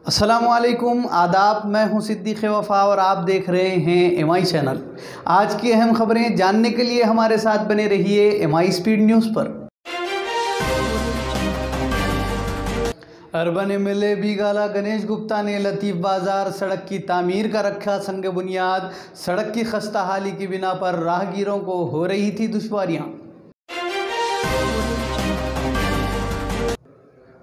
अस्सलामुअलैकुम आदाब। मैं हूं सिद्दीक़ वफ़ा और आप देख रहे हैं MI चैनल। आज की अहम खबरें जानने के लिए हमारे साथ बने रहिए MI स्पीड न्यूज़ पर। अर्बन MLA बीगाला गणेश गुप्ता ने लतीफ़ बाज़ार सड़क की तामीर का रखा संग बुनियाद। सड़क की खस्ता हाली की बिना पर राहगीरों को हो रही थी दुश्वारियाँ।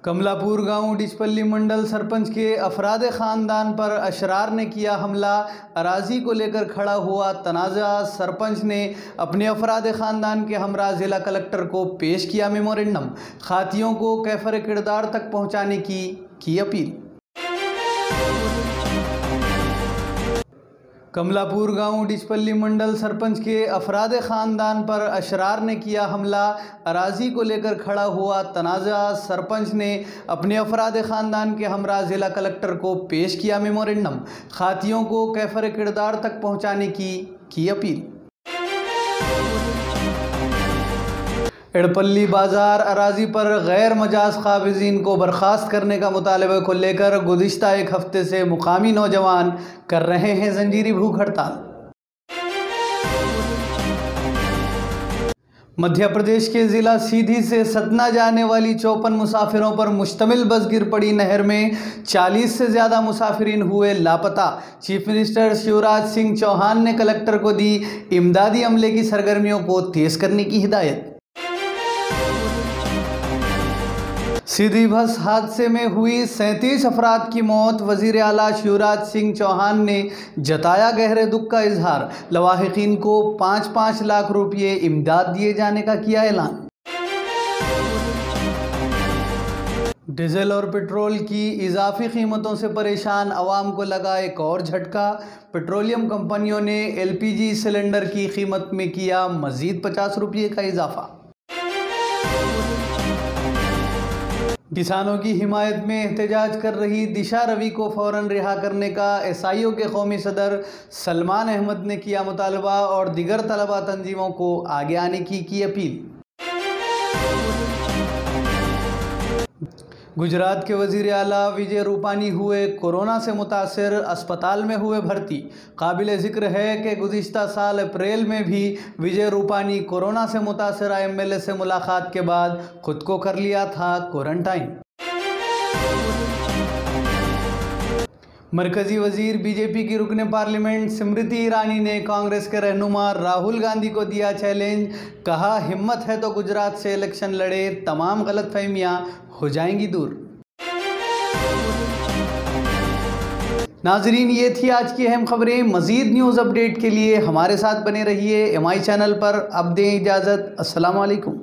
कमलापुर गांव डिचपल्ली मंडल सरपंच के अफराद ख़ानदान पर अशरार ने किया हमला। अराजी को लेकर खड़ा हुआ तनाज़ा। सरपंच ने अपने अफराद ख़ानदान के हमरा ज़िला कलेक्टर को पेश किया मेमोरेंडम। खातियों को कैफर किरदार तक पहुंचाने की अपील। कमलापुर गांव डिचपल्ली मंडल सरपंच के अफराद ख़ानदान पर अशरार ने किया हमला। अराजी को लेकर खड़ा हुआ तनाज़ा। सरपंच ने अपने अफराद ख़ानदान के हमरा ज़िला कलेक्टर को पेश किया मेमोरेंडम। खातियों को कैफर किरदार तक पहुंचाने की अपील। एड़पल्ली बाज़ार अराजी पर गैर मजाज काबिज़ीन को बर्खास्त करने का मुतालबे को लेकर गुज़िश्ता एक हफ्ते से मुकामी नौजवान कर रहे हैं जंजीरी भूख हड़ताल। मध्य प्रदेश के ज़िला सीधी से सतना जाने वाली 54 मुसाफिरों पर मुश्तमिल बस गिर पड़ी नहर में। 40 से ज़्यादा मुसाफिरीन हुए लापता। चीफ मिनिस्टर शिवराज सिंह चौहान ने कलेक्टर को दी इमदादी अमले की सरगर्मियों को तेज़ करने की हिदायत। सीधी बस हादसे में हुई 37 अफराद की मौत। वज़ीर आला शिवराज सिंह चौहान ने जताया गहरे दुख का इजहार। लवाहिकीन को 5-5 लाख रुपये इमदाद दिए जाने का किया ऐलान। डीजल और पेट्रोल की इजाफी कीमतों से परेशान अवाम को लगा एक और झटका। पेट्रोलियम कंपनियों ने LPG सिलेंडर की कीमत में किया मज़ीद 50 रुपये का इजाफा। किसानों की हिमायत में एहतजाज कर रही दिशा रवि को फ़ौरन रिहा करने का SIO के कौमी सदर सलमान अहमद ने किया मुतालबा और दिगर तलबा तंजीमों को आगे आने की अपील। गुजरात के वज़ीर आला विजय रूपानी हुए कोरोना से मुतासर, अस्पताल में हुए भर्ती। काबिल ज़िक्र है कि गुज़िश्ता साल अप्रैल में भी विजय रूपानी कोरोना से मुतासर MLA से मुलाकात के बाद खुद को कर लिया था क्वारंटाइन। मरकज़ी वज़ीर BJP की रुकने पार्लियामेंट स्मृति ईरानी ने कांग्रेस के रहनुमा राहुल गांधी को दिया चैलेंज। कहा हिम्मत है तो गुजरात से इलेक्शन लड़े, तमाम गलतफहमियां हो जाएंगी दूर। नाजरीन, ये थी आज की अहम खबरें। मज़ीद न्यूज़ अपडेट के लिए हमारे साथ बने रहिए MI चैनल पर। अब दें इजाज़त। अस्सलाम वालेकुम।